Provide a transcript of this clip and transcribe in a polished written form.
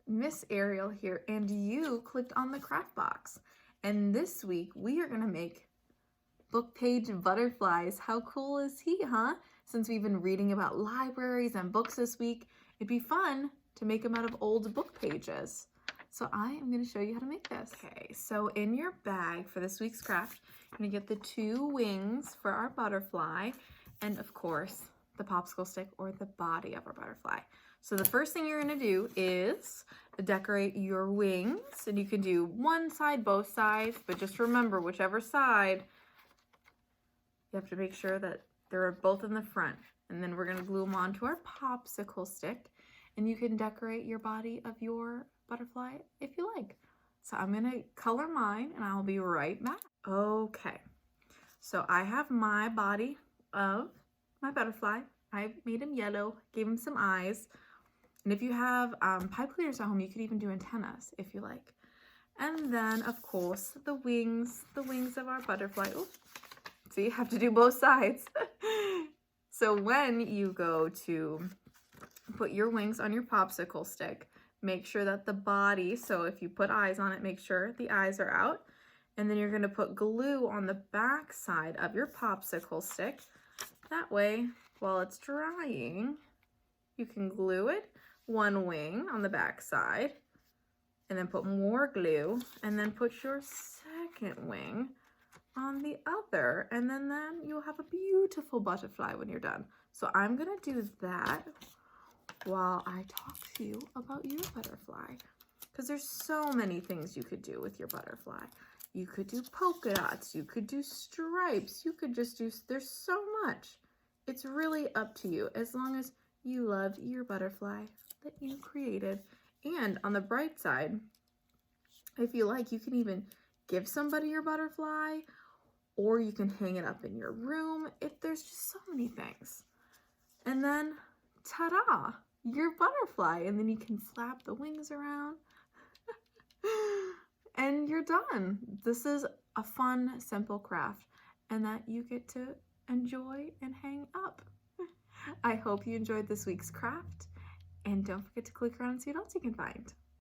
Miss Ariel here, and you clicked on the craft box. And this week we are gonna make book page butterflies. How cool is he, huh? Since we've been reading about libraries and books this week, it'd be fun to make them out of old book pages. So I am gonna show you how to make this. Okay, so in your bag for this week's craft, you're gonna get the 2 wings for our butterfly, and of course, the popsicle stick or the body of our butterfly. So the first thing you're gonna do is decorate your wings, and you can do one side, both sides, but just remember, whichever side, you have to make sure that they're both in the front. And then we're gonna glue them onto our popsicle stick, and you can decorate your body of your butterfly if you like. So I'm gonna color mine, and I'll be right back. Okay, so I have my body of my butterfly. I made him yellow, gave him some eyes. And if you have pipe cleaners at home, you could even do antennas if you like. And then, of course, the wings of our butterfly. Ooh, see, you have to do both sides. So when you go to put your wings on your popsicle stick, make sure that the body, so if you put eyes on it, make sure the eyes are out. And then you're gonna put glue on the back side of your popsicle stick. That way, while it's drying, you can glue it, one wing on the back side, and then put more glue, and then put your second wing on the other, and then you'll have a beautiful butterfly when you're done. So I'm gonna do that while I talk to you about your butterfly, because there's so many things you could do with your butterfly. You could do polka dots, you could do stripes, you could just do, there's so much. It's really up to you, as long as you loved your butterfly that you created. And on the bright side, if you like, you can even give somebody your butterfly, or you can hang it up in your room. There's just so many things. And then, ta-da, your butterfly. And then you can flap the wings around and you're done. This is a fun, simple craft, and that you get to enjoy and hang up. I hope you enjoyed this week's craft, and don't forget to click around and see what else you can find.